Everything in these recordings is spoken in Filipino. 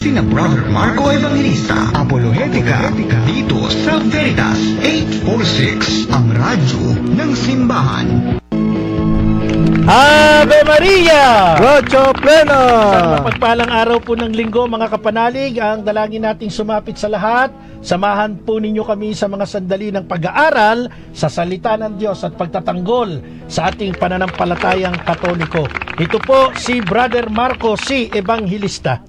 Sina Brother Marco Evangelista, Apologetica, dito sa Veritas 846, ang radyo ng simbahan. Ave Maria! Rocho Pleno! Isang mapagpalang araw po ng linggo mga kapanalig. Ang dalangin nating sumapit sa lahat. Samahan po ninyo kami sa mga sandali ng pag-aaral sa salita ng Diyos at pagtatanggol sa ating pananampalatayang Katoliko. Ito po si Brother Marco C. Evangelista.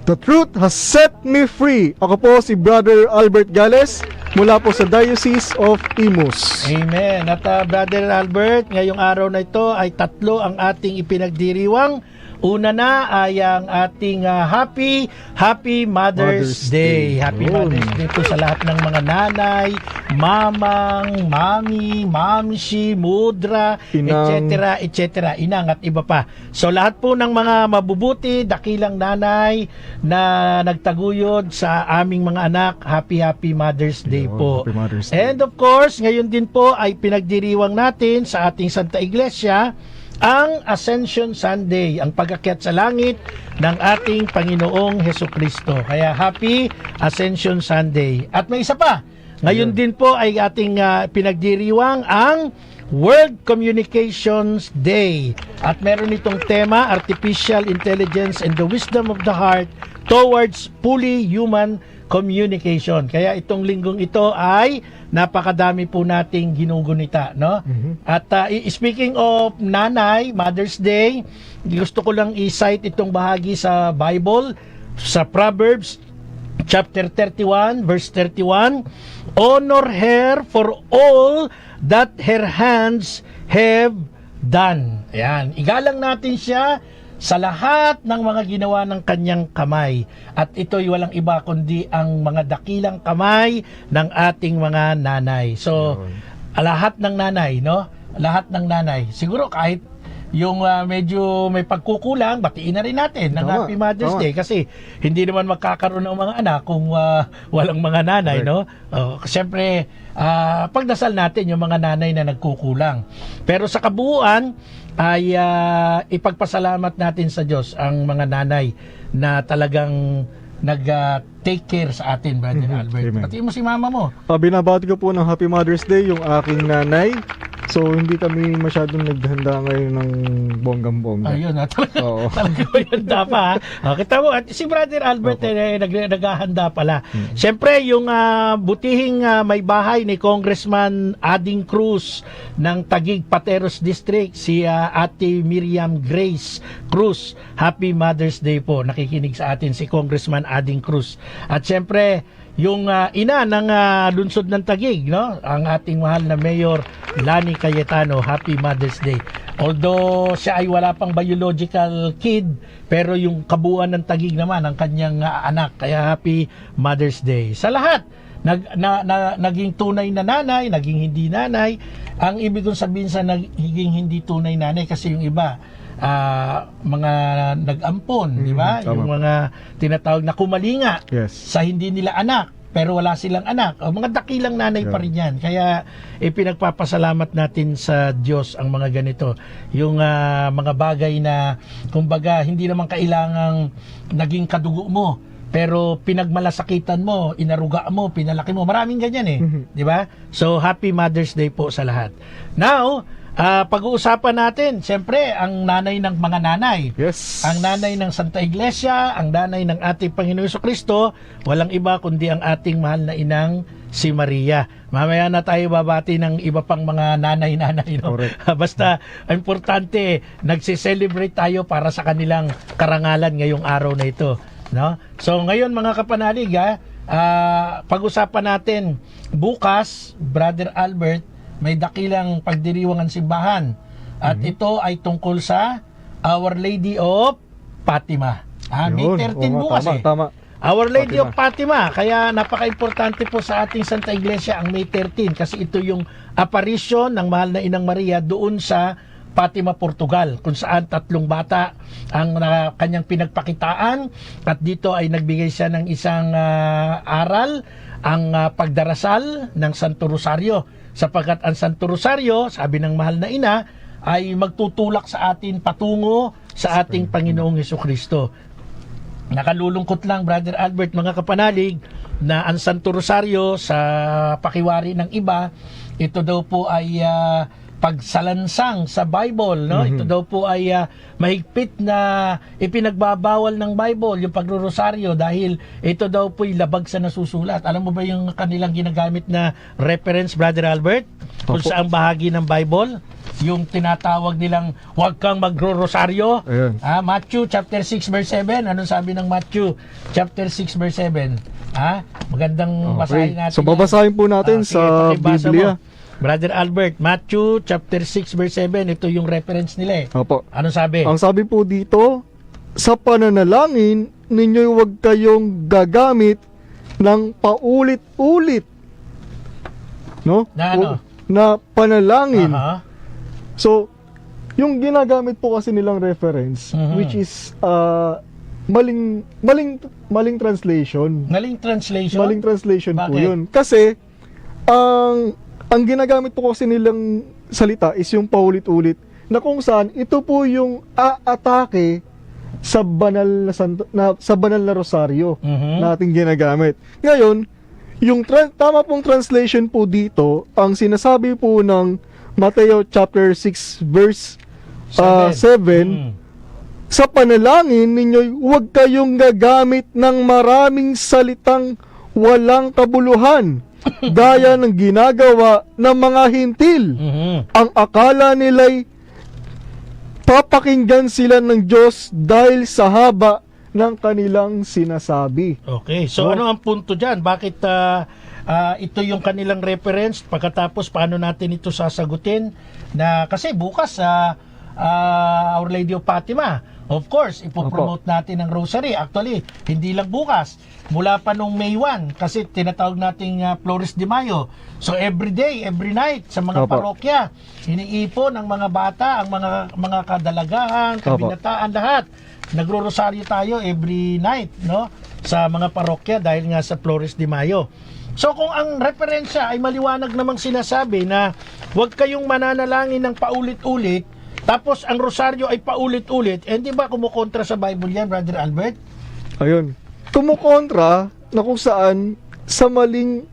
The truth has set me free. Ako po si Brother Albert Gales mula po sa Diocese of Imus. Amen. At Brother Albert, ngayong araw na ito ay tatlo ang ating ipinagdiriwang. Una na ay ang ating Happy Mother's Day. Happy Mother's Day po sa lahat ng mga nanay, mamang, mami, mamsi, mudra, Inang. etc. Inang at iba pa. So lahat po ng mga mabubuti, dakilang nanay na nagtaguyod sa aming mga anak, Happy Mother's Day po. Happy Mother's Day. And of course, ngayon din po ay pinagdiriwang natin sa ating Santa Iglesia ang Ascension Sunday, ang pag-akyat sa langit ng ating Panginoong Hesukristo. Kaya Happy Ascension Sunday. At may isa pa, ngayon din po ay ating pinagdiriwang ang World Communications Day. At meron itong tema, Artificial Intelligence and the Wisdom of the Heart Towards Fully Human Communication. Kaya itong linggong ito ay napakadami po nating ginugunita, no? At speaking of nanay, Mother's Day, gusto ko lang i-cite itong bahagi sa Bible, sa Proverbs chapter 31 verse 31. Honor her for all that her hands have done. Ayan, igalang natin siya sa lahat ng mga ginawa ng kanyang kamay. At ito'y walang iba kundi ang mga dakilang kamay ng ating mga nanay. So, lahat ng nanay, no? Lahat ng nanay. Siguro kahit yung medyo may pagkukulang, batiin na rin natin ng Tama, Happy Mother's tama. Day kasi hindi naman magkakaroon ng mga anak kung walang mga nanay, no? Siyempre, pagdasal natin yung mga nanay na nagkukulang. Pero sa kabuuan, ay ipagpasalamat natin sa Diyos ang mga nanay na talagang nag-take care sa atin, Brother Albert. Amen. Pati mo si mama mo. Binabati ko po ng Happy Mother's Day yung aking nanay. So, hindi kami masyadong naghanda ngayon ng bonggang-bongga. Ayun, Oo. talaga may handa pa. Kita mo, at si Brother Albert naghahanda pala. Siyempre, yung butihing may bahay ni Congressman Ading Cruz ng Taguig Pateros District, si Ate Miriam Grace Cruz. Happy Mother's Day po. Nakikinig sa atin si Congressman Ading Cruz. At siyempre, yung ina ng lungsod ng Taguig, no? Ang ating mahal na Mayor Lani Cayetano, Happy Mother's Day. Although siya ay wala pang biological kid, pero yung kabuuan ng Taguig naman ang kanyang anak, kaya Happy Mother's Day. Sa lahat, naging tunay na nanay, naging hindi nanay. Ang ibig kong sabihin sa naging hindi tunay nanay kasi yung iba mga nag-ampon, di ba? Tama. Yung mga tinatawag na kumalinga Yes. sa hindi nila anak, pero wala silang anak. O mga dakilang nanay pa rin yan. Kaya pinagpapasalamat natin sa Diyos ang mga ganito. Yung mga bagay na, kumbaga, hindi naman kailangang naging kadugo mo, pero pinagmalasakitan mo, inaruga mo, pinalaki mo. Maraming ganyan eh. Di ba? So, Happy Mother's Day po sa lahat. Now, pag-uusapan natin, siyempre, ang nanay ng mga nanay. Yes. Ang nanay ng Santa Iglesia, ang nanay ng ating Panginoon Jesucristo, walang iba kundi ang ating mahal na inang si Maria. Mamaya na tayo babati ng iba pang mga nanay-nanay, no? Correct. Basta, importante, nagse-celebrate tayo para sa kanilang karangalan ngayong araw na ito, no? So, ngayon mga kapanalig, pag-usapan natin bukas, Brother Albert, may dakilang pagdiriwang ang simbahan. At ito ay tungkol sa Our Lady of Fatima. May 13 bukas Tama. Our Lady Fatima. of Fatima. Kaya napaka-importante po sa ating Santa Iglesia ang May 13 kasi ito yung apparition ng mahal na Inang Maria doon sa Fatima, Portugal, kung saan 3 bata ang kanyang pinagpakitaan at dito ay nagbigay siya ng isang aral, ang pagdarasal ng Santo Rosario. Sapagkat ang Santo Rosario, sabi ng mahal na ina, ay magtutulak sa atin patungo sa ating Panginoong Hesukristo. Nakalulungkot lang, Brother Albert, mga kapanalig, na ang Santo Rosario sa pakiwari ng iba, ito daw po ay pagsalansang sa Bible, no? Ito daw po ay mahigpit na ipinagbabawal ng Bible yung pagrorosaryo dahil ito daw po ay labag sa nasusulat. Alam mo ba yung kanilang ginagamit na reference, Brother Albert? Kung Opo. saang bahagi ng Bible? Yung tinatawag nilang huwag kang magro-rosaryo. Ayan. Matthew chapter 6 verse 7. Anong sabi ng Matthew chapter 6 verse 7? Magandang basahin natin. So babasahin po natin Sige, sa pakibasa Biblia. mo. Brother Albert, Matthew chapter 6 verse 7. Ito yung reference nila eh. Opo. Anong sabi? Ang sabi po dito, sa pananalangin, ninyo'y huwag kayong gagamit ng paulit-ulit. No? Na ano? Na panalangin. Aha. So, yung ginagamit po kasi nilang reference, which is maling translation. Maling translation? Maling translation po Bakit? yun. Kasi, ang ginagamit po kasi nilang salita is yung paulit-ulit, na kung saan ito po yung aatake sa banal na rosaryo na ating ginagamit. Ngayon, yung tama pong translation po dito, ang sinasabi po ng Mateo chapter 6 verse 7, sa panalangin ninyo'y huwag kayong gagamit ng maraming salitang walang kabuluhan gaya ng ginagawa ng mga hintil. Ang akala nila'y papakinggan sila ng Diyos dahil sa haba ng kanilang sinasabi. Okay, so ano ang punto dyan? Bakit ito yung kanilang reference? Pagkatapos, paano natin ito sasagutin? Na, kasi bukas sa Our Lady of Fatima, of course, ipopromote natin ang rosary. Actually, hindi lang bukas. Mula pa nung May 1, kasi tinatawag nating Flores de Mayo. So every day, every night, sa mga parokya, iniipon ng mga bata, ang mga kadalagahan, kabinataan, lahat. Nagro-rosaryo tayo every night, no? Sa mga parokya dahil nga sa Flores de Mayo. So kung ang referensya ay maliwanag namang sinasabi na huwag kayong mananalangin ng paulit-ulit, tapos ang rosaryo ay paulit-ulit, hindi ba kumukontra sa Bible yan, Brother Albert? Ayun. Kumukontra na kung saan sa maling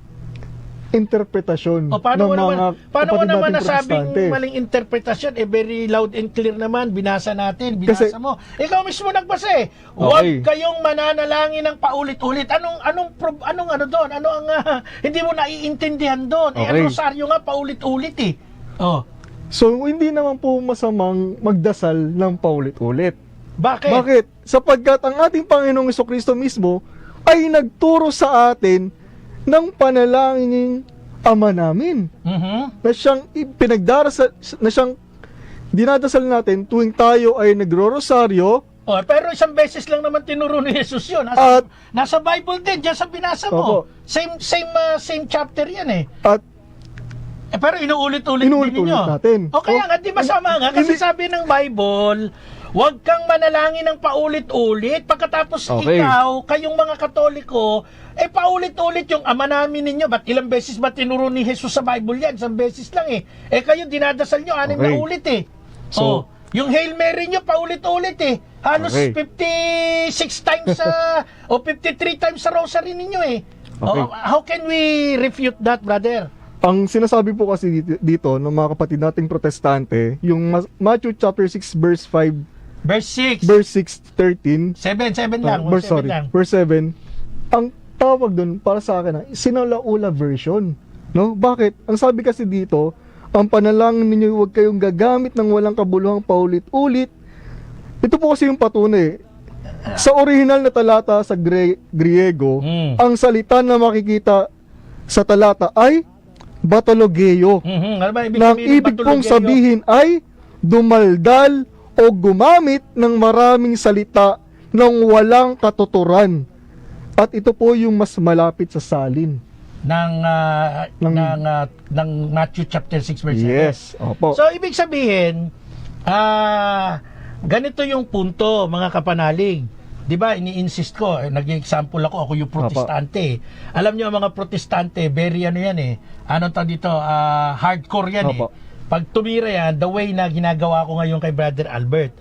interpretasyon Paano mo ng mga paano mo kapatid naman nating nasabing protestante. maling interpretasyon? Very loud and clear naman. Binasa natin, binasa Kasi- mo. Ikaw mismo nagbasa eh. Huwag kayong mananalangin ng paulit-ulit. Anong ano doon? Ano ang hindi mo naiintindihan doon? Ang rosaryo nga paulit-ulit eh. So, hindi naman po masamang magdasal ng paulit-ulit. Bakit? Bakit? Sapagkat ang ating Panginoong Jesucristo mismo ay nagturo sa atin ng panalangin Ama namin na siyang pinagdarasal, na siyang dinadasal natin tuwing tayo ay nagro-rosaryo. Pero isang beses lang naman tinuro ni Jesus yun. Nasa Bible din, dyan sa binasa mo. Same chapter yan eh. At Pero inuulit-ulit din ninyo. natin. Kaya nga, di masama nga. Kasi sabi ng Bible, huwag kang manalangin ng paulit-ulit. Pagkatapos ikaw, kayong mga Katoliko, paulit-ulit yung Ama namin ninyo. Ba't ilang beses ba tinuro ni Jesus sa Bible yan? Isang beses lang eh. Kayo dinadasal nyo, 6 na ulit eh. So, yung Hail Mary nyo, paulit-ulit eh. Halos 56 times o 53 times sa rosary ninyo eh. How can we refute that, brother? ang sinasabi po kasi dito ng mga kapatid nating protestante, yung Matthew chapter 6 verse 5, Verse 6. verse 6, 13, 7 lang. verse 7, ang tawag doon para sa akin, sinalaula version. No? Bakit? Ang sabi kasi dito, ang panalangin ninyo, huwag kayong gagamit ng walang kabuluhang paulit-ulit. Ito po kasi yung patunay. Sa original na talata sa Griego, ang salita na makikita sa talata ay batologeo. Ano ba Nang ibig pong sabihin ay dumaldal o gumamit ng maraming salita ng walang katuturan. At ito po yung mas malapit sa salin ng Matthew chapter 6 verse 7. Yes, opo. So ibig sabihin, ganito yung punto, mga kapanalig. 'Di ba? Ini-insist ko, nag-example ako yung protestante. Alam niyo ang mga protestante, very ano yan eh. Ano ta dito, hardcore yan eh. Pag tumira yan, the way na ginagawa ko ngayon kay Brother Albert.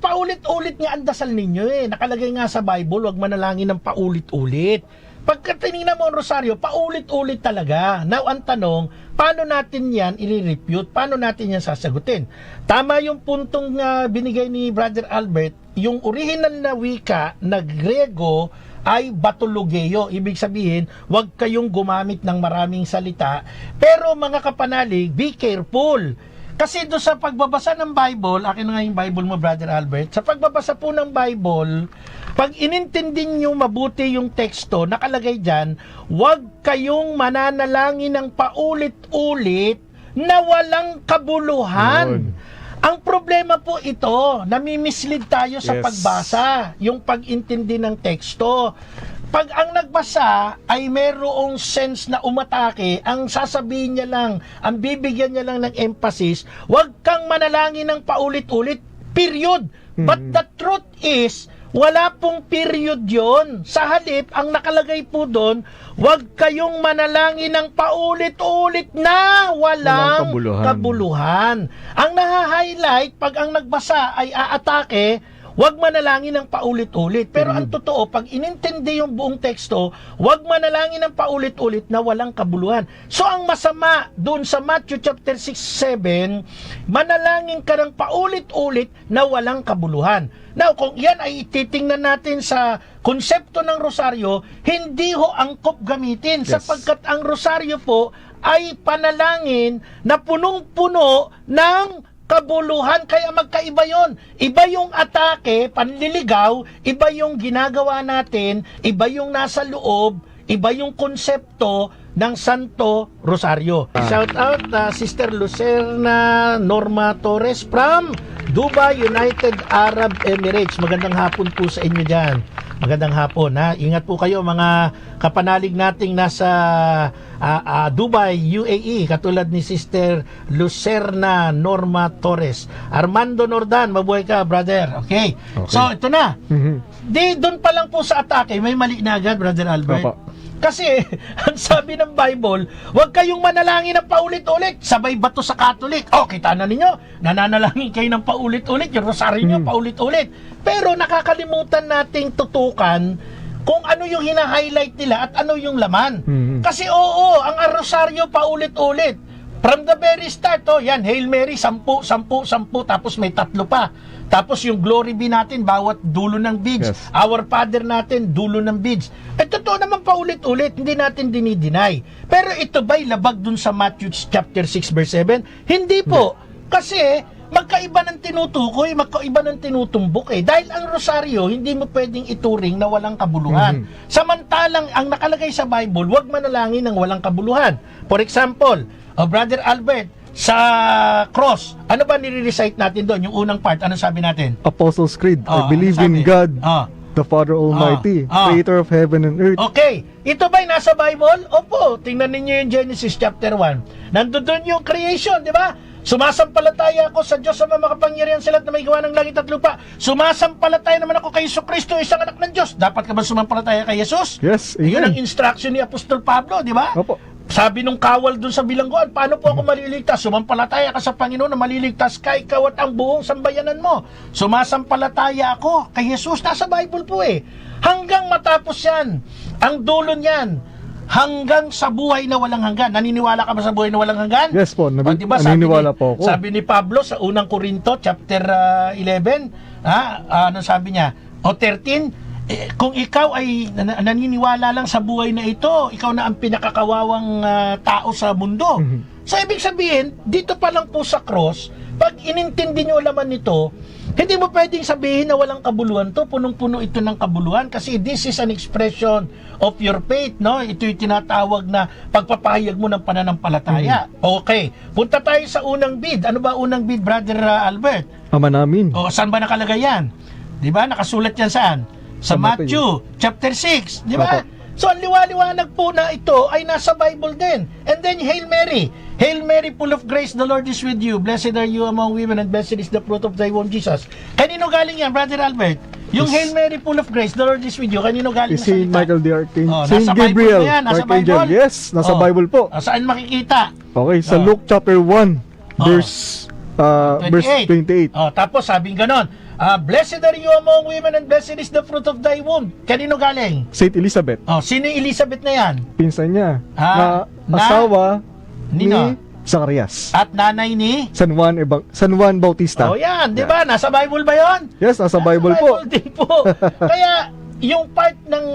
Paulit-ulit nga ang dasal ninyo Nakalagay nga sa Bible, wag manalangin ng paulit-ulit. Pagka tinignan mo ang rosaryo, paulit-ulit talaga. Now, ang tanong, paano natin yan i-refute? Paano natin yan sasagutin? Tama yung puntong binigay ni Brother Albert, yung original na wika na Grego ay batulogeo. Ibig sabihin, huwag kayong gumamit ng maraming salita. Pero mga kapanalig, be careful. Kasi doon sa pagbabasa ng Bible, akin na nga yung Bible mo, Brother Albert, sa pagbabasa po ng Bible, pag inintindi nyo mabuti yung teksto, nakalagay dyan, huwag kayong mananalangin ng paulit-ulit na walang kabuluhan. Ang problema po ito, namimislead tayo sa Yes. pagbasa, yung pag-intindi ng teksto. Pag ang nagbasa ay mayroong sense na umatake, ang sasabihin niya lang, ang bibigyan niya lang ng emphasis, huwag kang manalangin ng paulit-ulit, period. But the truth is, wala pong period yon. Sa halip, ang nakalagay po doon, huwag kayong manalangin ng paulit-ulit na walang kabuluhan. Ang naha-highlight, pag ang nagbasa ay aatake, huwag manalangin ng paulit-ulit. Pero ang totoo, pag inintindi yung buong teksto, huwag manalangin ng paulit-ulit na walang kabuluhan. So ang masama doon sa Matthew chapter 6:7, manalangin ka ng paulit-ulit na walang kabuluhan. Now, kung yan ay ititingnan natin sa konsepto ng rosaryo, hindi ho angkop gamitin sapagkat ang rosaryo po ay panalangin na punong-puno ng kabuluhan, kaya magkaiba yon. Iba yung atake, panliligaw, iba yung ginagawa natin, iba yung nasa loob, iba yung konsepto ng Santo Rosario. Shout out Sister Lucerna Norma Torres from Dubai, United Arab Emirates. Magandang hapon po sa inyo dyan. Magandang hapon, ha. Ingat po kayo mga kapanalig nating nasa Dubai, UAE, katulad ni Sister Lucerna Norma Torres. Armando Nordan, mabuhay ka, brother. Okay. So, ito na. Di, doon pa lang po sa atake, may mali na agad, Brother Albert. Opo. Kasi, ang sabi ng Bible, huwag kayong manalangin ng paulit-ulit. Sabay bato sa Catholic. Oh, kita na ninyo, nananalangin kayo ng paulit-ulit. Yung rosaryo nyo, paulit-ulit. Pero nakakalimutan nating tutukan kung ano yung hina-highlight nila at ano yung laman. Kasi oo, ang rosaryo paulit-ulit. From the very start, yan, Hail Mary, 10, 10, 10, tapos may 3 pa. Tapos yung glory be natin, bawat dulo ng beads. Yes. Our Father natin, dulo ng beads. Totoo naman paulit-ulit, hindi natin dinideny. Pero ito ba'y labag dun sa Matthew chapter 6 verse 7? Hindi po. Kasi magkaiba ng tinutukoy, magkaiba ng tinutumbok Dahil ang rosaryo, hindi mo pwedeng ituring na walang kabuluhan. Samantalang ang nakalagay sa Bible, huwag manalangin ng walang kabuluhan. For example, Brother Albert, sa cross, ano ba nire-recite natin doon? Yung unang part, ano sabi natin? Apostles' Creed. I Ano believe sabi? in God, the Father Almighty, Creator of heaven and earth. Okay. Ito ba'y nasa Bible? Opo. Tingnan ninyo yung Genesis chapter 1. Nandun yung creation, di ba? Sumasampalataya ako sa Diyos sa makapangyarihan sa lahat na may gawa ng langit at lupa. Sumasampalataya naman ako kay Jesucristo, isang anak ng Diyos. Dapat ka ba sumampalataya kay Jesus? Yes, Yun ang amen. instruction ni Apostol Pablo, di ba? Opo. Sabi nung kawal dun sa bilangguan, paano po ako maliligtas? Sumampalataya ka sa Panginoon na maliligtas ka, ikaw at ang buong sambayanan mo. Sumasampalataya ako kay Jesus. Nasa Bible po Hanggang matapos yan, ang dulo niyan, hanggang sa buhay na walang hanggan. Naniniwala ka ba sa buhay na walang hanggan? Yes po, Diba, naniniwala po ako. Sabi ni Pablo sa unang Korinto, chapter 11, ano sabi niya? O 13, kung ikaw ay naniniwala lang sa buhay na ito, ikaw na ang pinakakawawang tao sa mundo. So, ibig sabihin, dito pa lang po sa cross, pag inintindi nyo laman nito, hindi mo pwedeng sabihin na walang kabuluhan to, punong-puno ito ng kabuluhan kasi this is an expression of your faith, no? Ito yung tinatawag na pagpapahayag mo ng pananampalataya. Okay, punta tayo sa unang bid. Ano ba unang bid, Brother Albert? Ama namin. O, saan ba nakalagay yan? Di ba? Nakasulat yan saan? Sa Matthew chapter 6, di ba? So, ang liwaliwanag po na ito ay nasa Bible din. And then, Hail Mary. Hail Mary, full of grace, the Lord is with you. Blessed are you among women, and blessed is the fruit of thy womb, Jesus. Kanino galing yan, Brother Albert? Yung Hail Mary, full of grace, the Lord is with you. Kanino galing na Saint salita? Michael the Archangel. Saint nasa Bible Gabriel, po yan, nasa Archangel. Bible? Yes, nasa Bible po. Saan makikita? Okay, sa Luke chapter 1, verse verse 28. Tapos sabing ganon, blessed are you among women and blessed is the fruit of thy womb. Kanino galing? Saint Elizabeth, Sino yung Elizabeth na yan? pinsan niya, Ah, na asawa Nino? ni Zacarias. At nanay ni? San Juan Bautista. Yan, di ba? Nasa Bible ba yon? Yes, nasa Bible po. Bible din po. Kaya, yung part ng,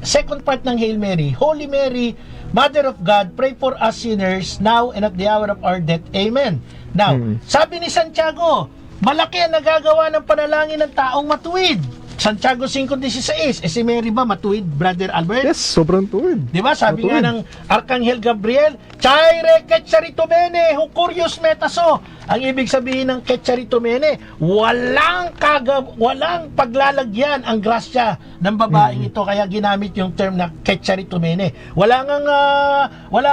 second part ng Hail Mary, Holy Mary, Mother of God, pray for us sinners, now and at the hour of our death. Amen. Now, sabi ni Santiago, malaki ang nagagawa ng panalangin ng taong matuwid. Santiago 5:16, si Mary ba matuwid, Brother Albert? Yes, sobrang tuwid. Di ba? Sabi nga Matuwid. ng Arkanghel Gabriel, Chaire Ketcharitomene, Hukurios Metaso. Ang ibig sabihin ng Ketcharitomene, walang paglalagyan ang grasya ng babaeng ito, kaya ginamit yung term na Ketcharitomene. Wala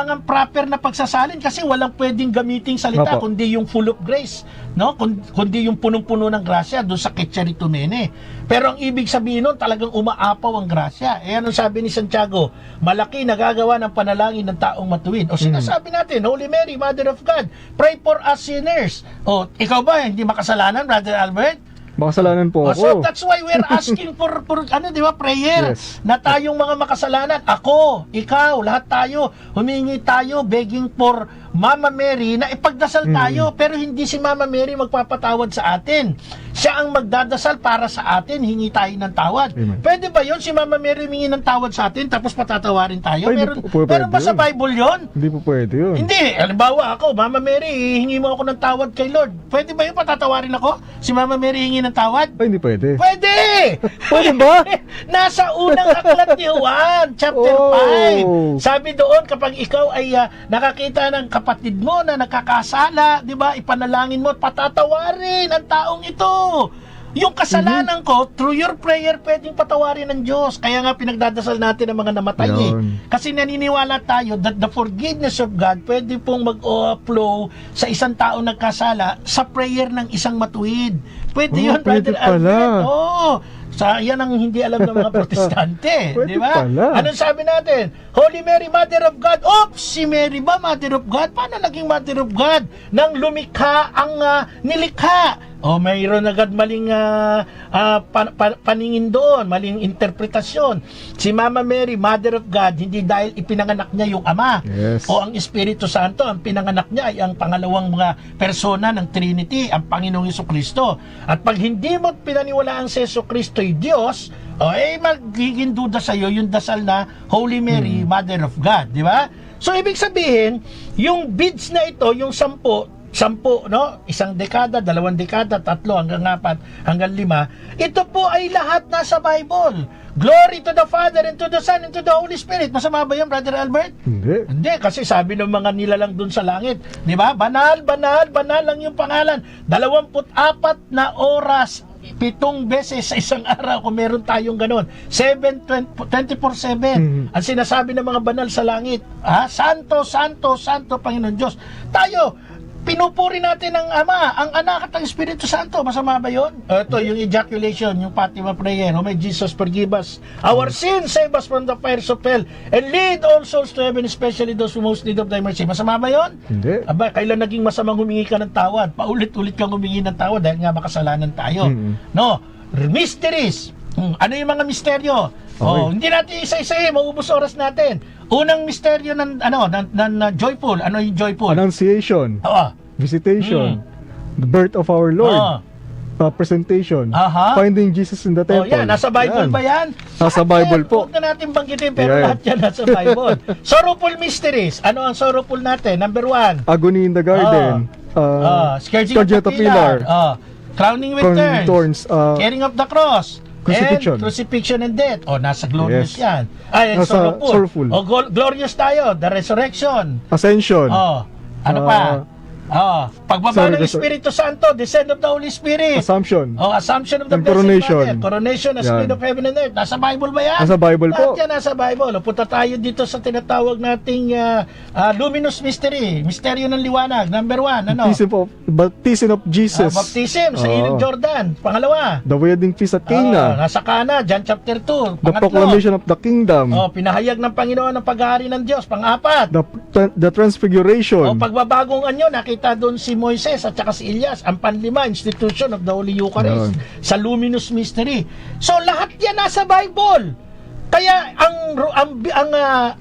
ngang proper na pagsasalin kasi walang pwedeng gamiting salita Opo. kundi yung full of grace, no? Kundi yung punong-puno ng grasya doon sa Ketcharitomene. Pero ang ibig sabihin nun, talagang umaapaw ang grasya. Eh, anong sabi ni Santiago? Malaki nagagawa ng panalangin ng taong matuwid. O sinasabi natin, Holy Mary, Mother of God, pray for us sinners. O, ikaw ba, hindi makasalanan, Brother Albert? Makasalanan po ako. So that's why we're asking for di ba, prayer. Yes. Na tayong mga makasalanan, ako, ikaw, lahat tayo, humingi tayo, begging for Mama Mary na ipagdasal tayo, pero hindi si Mama Mary magpapatawad sa atin. Siya ang magdadasal para sa atin, hingi tayo ng tawad. Amen. Pwede ba yun, si Mama Mary humingi ng tawad sa atin, tapos patatawarin tayo? Ay, Meron, hindi po pwede meron ba sa yun. Bible yun? Hindi po pwede yun. Hindi. Halimbawa ako, Mama Mary, hingi mo ako ng tawad kay Lord. Pwede ba yun, patatawarin ako? Si Mama Mary hingi ng tawad? Ay, hindi pwede. Pwede! Pwede ba? Nasa unang aklat ni Juan, chapter Oh. 5. Sabi doon, kapag ikaw ay nakakita ng kapatid mo na nakakasala, di ba, ipanalangin mo at patatawarin ang taong ito. Yung kasalanan ko, through your prayer, pwedeng patawarin ng Diyos. Kaya nga pinagdadasal natin ang mga namatay. Yun. Kasi naniniwala tayo that the forgiveness of God pwede pong mag-flow sa isang tao nagkasala sa prayer ng isang matuwid. Pwede Oh, yun, pwede Brother pala. Albert. Oo. Yan ang hindi alam ng mga protestante. Pwede Di ba? pala. Anong sabi natin? Holy Mary, Mother of God. Oops! Si Mary ba, Mother of God? Paano naging Mother of God? Nang lumikha ang nilikha. Mayroon agad maling paningin doon, maling interpretasyon. Si Mama Mary, Mother of God, hindi dahil ipinanganak niya yung Ama. Yes. O ang Espiritu Santo, ang pinanganak niya ay ang pangalawang mga persona ng Trinity, ang Panginoong Jesucristo. At pag hindi mo pinaniwalaan si Jesucristo ay Diyos, magiging duda sa iyo yung dasal na Holy Mary, Mother of God, di ba? So ibig sabihin, yung beads na ito, yung 10, no? 1 dekada, 2 dekada, 3 hanggang 4 hanggang 5, ito po ay lahat nasa Bible. Glory to the Father and to the Son and to the Holy Spirit. Masama ba yun, Brother Albert? Hindi. Hindi, kasi sabi ng mga nilalang dun sa langit, di ba? Banal, banal, banal lang yung pangalan. 24 na oras, 7 beses sa isang araw kung meron tayong ganun. 24/7. Ang sinasabi ng mga banal sa langit, Santo, Santo, Santo, Panginoon Diyos. Tayo, pinupuri natin ang Ama, ang Anak at ang Espiritu Santo. Masama ba yun? Ito, yung ejaculation, yung Fatima prayer. Oh my Jesus, forgive us our sins, save us from the fires of hell, and lead all souls to heaven, especially those who most need of thy mercy. Masama ba yun? Hindi. Aba, kailan naging masamang humingi ka ng tawad? Paulit-ulit kang humingi ng tawad dahil nga makasalanan tayo. No? Mysteries. Ano yung mga misteryo? Hindi natin isa-isa maubos oras natin. Unang misteryo ng joyful. Ano yung joyful? Annunciation. Visitation. The birth of our Lord. Presentation. Finding Jesus in the temple. Nasa Bible ba yan? Nasa Bible po. Huwag na natin banggitin, pero Yan. lahat yan nasa Bible. Sorrowful mysteries. Ano ang sorrowful natin? Number 1. Agony in the garden. Scourging of the pillar. Crowning with thorns. Carrying of the cross. Crucifixion. And crucifixion and death. Nasa glorious Yes. yan. Ay, Nasa sorrowful. sorrowful. Glorious tayo. The resurrection. Ascension. Ano pa? Pagbaba ng sorry. Espiritu Santo, descent of the Holy Spirit. Assumption. Assumption of the And Blessed coronation. Mother. Coronation, as Yan. Queen of Heaven and Earth. Nasa Bible ba yan? Nasa Bible po. Lahat yan nasa Bible. Punta tayo dito sa tinatawag nating luminous mystery. Misteryo ng liwanag. Number 1, ano? Baptism of Jesus. Baptism sa Oo. Ilog Jordan. Pangalawa. The wedding feast at Cana. Nasa Cana, John chapter 2. The proclamation of the kingdom. Pinahayag ng Panginoon ng paghahari ng Diyos. Pang-4. The transfiguration. Pagbabagong anyo, nakita nagsalita doon si Moises at saka si Elias, ang panlima, institution of the Holy Eucharist, sa luminous mystery. So lahat yan nasa Bible. Kaya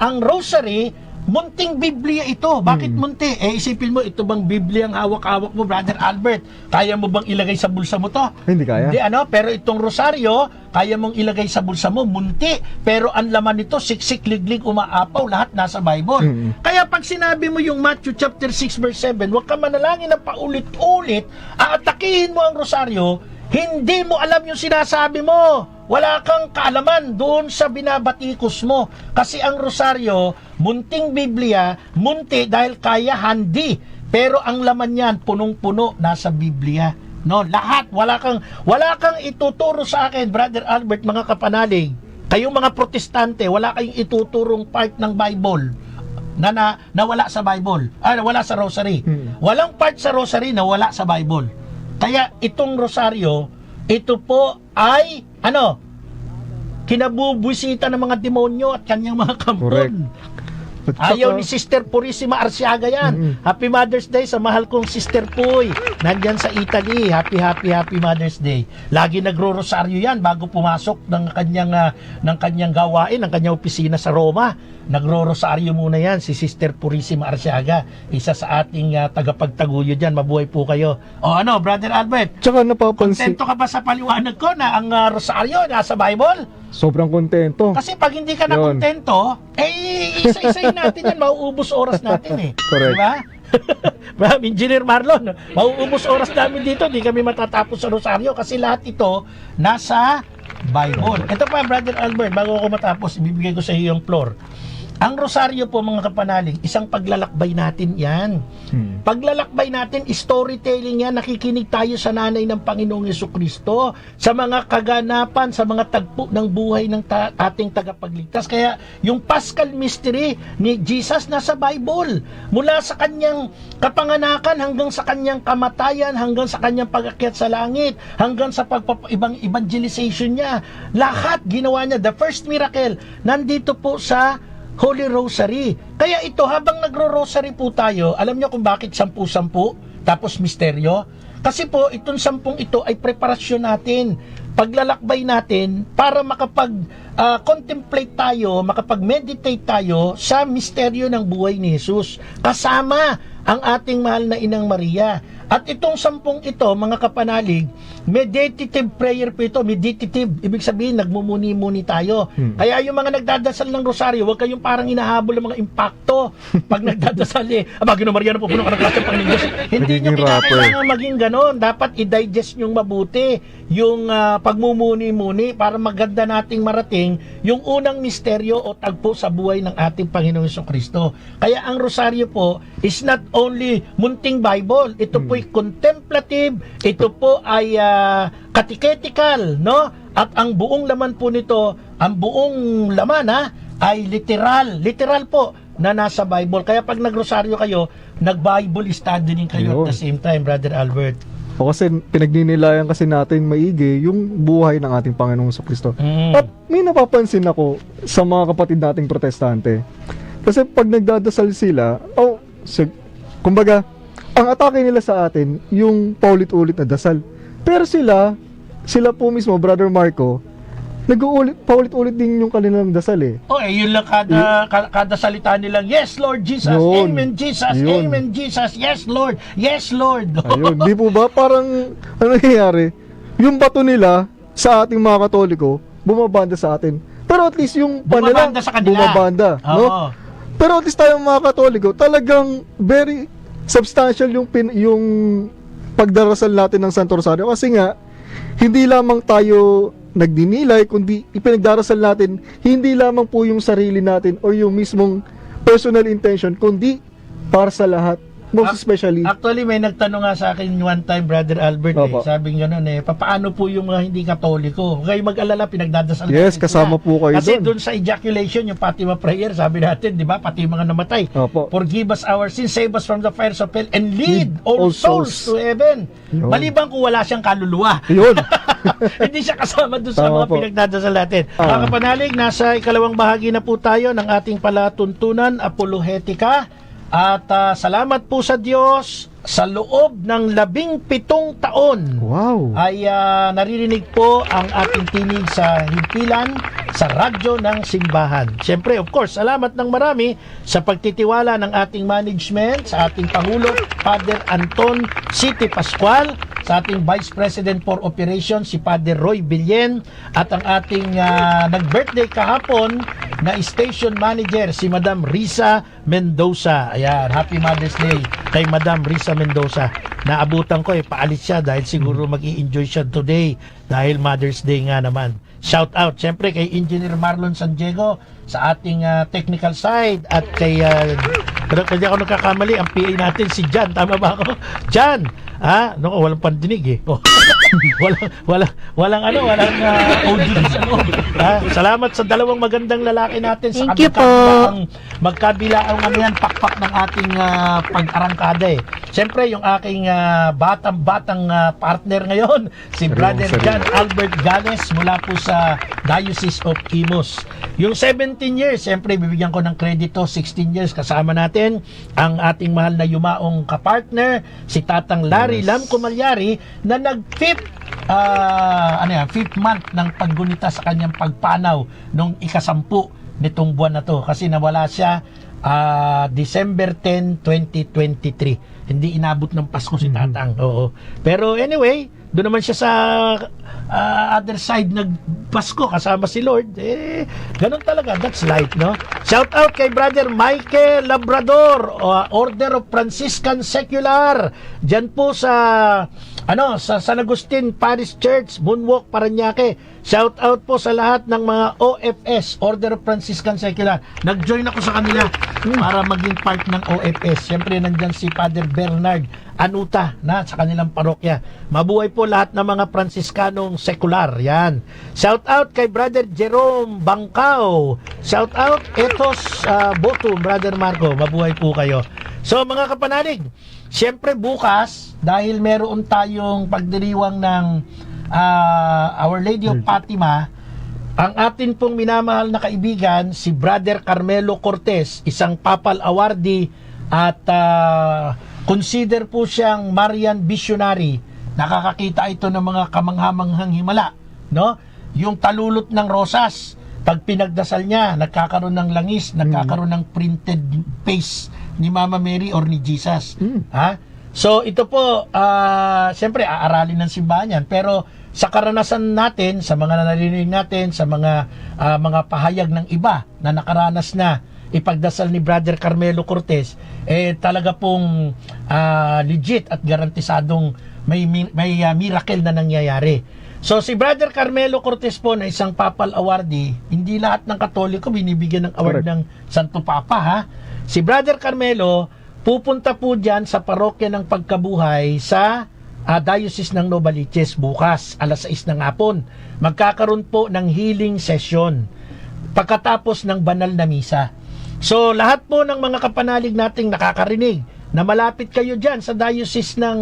ang rosary, munting Biblia ito. Bakit munti? Isipin mo, ito bang Biblia ang hawak-hawak mo, Brother Albert? Kaya mo bang ilagay sa bulsa mo to? Hindi kaya. Hindi, pero itong rosaryo, kaya mong ilagay sa bulsa mo, munti. Pero ang laman nito, siksik, liglig, umaapaw, lahat nasa Bible. Kaya pag sinabi mo yung Matthew chapter 6 verse 7, huwag ka manalangin ng paulit-ulit, aatakihin mo ang rosaryo, hindi mo alam yung sinasabi mo. Wala kang kaalaman doon sa binabatikos mo. Kasi ang rosaryo, munting Biblia, munti dahil kaya handi. Pero ang laman niyan, punong-puno, nasa Biblia. No, lahat, wala kang ituturo sa akin, Brother Albert, mga kapanalig. Kayong mga protestante, wala kayong ituturong part ng Bible na wala sa Bible. Wala sa rosary. Walang part sa rosary na wala sa Bible. Kaya itong rosaryo, ito po ay kinabubwisita ng mga demonyo at kanyang mga kampon. Ayaw ni Sister Purissima Arsiaga yan. Happy Mother's Day sa mahal kong Sister Puy. Nandyan sa Italy. Happy Mother's Day. Lagi nagro-rosaryo yan bago pumasok ng kanyang gawain, ng kanyang opisina sa Roma. Nagro-rosaryo muna yan si Sister Purissima Arsiaga. Isa sa ating tagapagtaguyo dyan. Mabuhay po kayo. Brother Albert? Tsaka napapansin. Kontento ka ba sa paliwanag ko na ang rosaryo nasa Bible? Sobrang kontento. Kasi pag hindi ka na kontento, isa-isayin natin yan, mauubos oras natin Correct. Diba? Engineer Marlon, mauubos oras namin dito, di kami matatapos sa rosaryo kasi lahat ito nasa Bible. Ito pa, Brother Albert, bago ako matapos, ibibigay ko sa iyo yung floor. Ang rosaryo po, mga kapanalig, isang paglalakbay natin yan. Paglalakbay natin, storytelling yan, nakikinig tayo sa nanay ng Panginoong Jesucristo, sa mga kaganapan, sa mga tagpo ng buhay ng ating tagapagligtas. Kaya yung Paschal Mystery ni Jesus nasa Bible. Mula sa kanyang kapanganakan hanggang sa kanyang kamatayan, hanggang sa kanyang pag-akyat sa langit, hanggang sa ibang evangelization niya. Lahat ginawa niya. The first miracle, nandito po sa Holy Rosary. Kaya ito, habang nagro-rosary po tayo, alam niyo kung bakit 10-10 tapos misteryo? Kasi po, itong 10 ito ay preparasyon natin, paglalakbay natin para makapag-contemplate tayo, makapag-meditate tayo sa misteryo ng buhay ni Jesus. Kasama ang ating mahal na Inang Maria. At itong 10 ito, mga kapanalig, meditative prayer po ito, meditative. Ibig sabihin, nagmumuni-muni tayo. Kaya yung mga nagdadasal ng rosaryo, huwag kayong parang inahabol ng mga impacto. Pag nagdadasal Ginoong Maria, pupuno ka ng klase ng Panginoon Diyos. Hindi nyo kinakailangan maging ganon. Dapat i-digest nyong mabuti yung pagmumuni-muni para maganda nating marating yung unang misteryo o tagpo sa buhay ng ating Panginoong Jesucristo. Kaya ang rosaryo po is not only munting Bible. Ito po contemplative, ito po ay catechetical, no? At ang buong laman po nito, ang buong laman ay literal po na nasa Bible. Kaya pag nagrosaryo kayo, nag-Bible study din kayo at the same time, Brother Albert. O kasi pinagninilayan kasi natin maigi yung buhay ng ating Panginoong Jesucristo. At may napapansin ako sa mga kapatid nating protestante. Kasi pag nagdadasal sila, kumbaga, ang atake nila sa atin, yung paulit-ulit na dasal. Pero sila po mismo, Brother Marco, paulit-ulit din yung kanilang dasal yun lang kada salita nilang, yes Lord Jesus, Amen Jesus, Amen Jesus, yes Lord, yes Lord. Ayun, di po ba parang ano nangyayari? Yung bato nila sa ating mga Katoliko, bumabanda sa atin. Pero at least yung bumabanda sa kanila. Bumabanda, no? Pero at least tayong mga Katoliko, talagang very substantial yung pagdarasal natin ng Santo Rosario kasi nga hindi lamang tayo nagdinilay kundi ipinagdarasal natin hindi lamang po yung sarili natin o yung mismong personal intention kundi para sa lahat, most especially. Actually, may nagtanong nga sa akin one time, Brother Albert, sabi nga nun paano po yung mga hindi Katoliko? Kayo mag-alala, pinagdadasal yes, kasama po kayo kasi doon. Doon sa ejaculation, yung Fatima prayer, sabi natin, di ba, pati yung mga namatay. Forgive us our sins, save us from the fires of hell, and lead all souls to heaven. Maliban kung wala siyang kaluluwa. Yun. Hindi siya kasama doon sa mga pinagdadasal natin. Mga kapanalig, nasa ikalawang bahagi na po tayo ng ating palatuntunan, Apolohetica. At salamat po sa Diyos sa loob ng 17 taon Wow. ay naririnig po ang ating tinig sa himpilan sa radyo ng simbahan. Siyempre, of course, salamat ng marami sa pagtitiwala ng ating management, sa ating Pangulo, Father Anton City Pascual, sa ating Vice President for Operations, si Father Roy Billen, at ang ating nag-birthday kahapon na station manager, si Madam Risa Mendoza. Ayan, Happy Mother's Day kay Madam Risa Mendoza. Naabutan ko paalis siya dahil siguro mag-i-enjoy siya today dahil Mother's Day nga naman. Shout out siyempre kay Engineer Marlon San Diego sa ating technical side at kay pero hindi ako nagkakamali, ang PA natin si Jan, tama ba ako? Jan, no, walang pandinig Oh. walang audio sa loob. Salamat sa dalawang magandang lalaki natin sa Thank you po. magkabilaang pakpak ng ating pag-arangkada Siyempre, yung aking batang partner ngayon, si Brother John Albert Gales mula po sa Diocese of Imus. Yung 17 years, siyempre, bibigyan ko ng kredito, 16 years kasama natin ang ating mahal na yumaong kapartner, si Tatang Larry Lam Kumalyari, na nag-fifth month ng paggunita sa kanyang pagpanaw nung ika-10 nitong buwan na to kasi nawala siya December 10, 2023. Hindi inabot ng Pasko si Tatang. Oo. Pero anyway, doon naman siya sa other side nagpasko kasama si Lord. Ganun talaga. That's life, no? Shout out kay Brother Michael Labrador, Order of Franciscan Secular. Diyan po sa sa San Agustin Parish Church, Moonwalk, Parañaque. Shout out po sa lahat ng mga OFS, Order of Franciscan Secular. Nag-join ako sa kanila para maging part ng OFS. Siyempre nandyan si Father Bernard Anuta na sa kanilang parokya. Mabuhay po lahat ng mga Fransiskanong sekular. Yan. Shout out kay Brother Jerome Bangkao. Shout out Etos Botum, Brother Marco. Mabuhay po kayo. So mga kapanalig, siyempre bukas, dahil meron tayong pagdiriwang ng Our Lady of Fatima, ang atin pong minamahal na kaibigan, si Brother Carmelo Cortez, isang papal awardee at consider po siyang Marian Visionary. Nakakakita ito ng mga kamanghamanghang himala, no? Yung talulot ng rosas, pag pinagdasal niya, nagkakaroon ng langis, nagkakaroon ng printed face ni Mama Mary or ni Jesus. So ito po, siyempre aaralin ng simbahan yan, pero sa karanasan natin, sa mga narinig natin, sa mga pahayag ng iba na nakaranas na ipagdasal ni Brother Carmelo Cortez, talaga pong legit at garantisadong may miracle na nangyayari. So si Brother Carmelo Cortez po na isang papal awardee, hindi lahat ng Katoliko binibigyan ng award ng Santo Papa Si Brother Carmelo pupunta po dyan sa parokya ng Pagkabuhay sa Diocese ng Novaliches bukas alas 6 ng hapon. Magkakaroon po ng healing session pagkatapos ng banal na misa. So lahat po ng mga kapanalig nating nakakarinig na malapit kayo dyan sa Diocese ng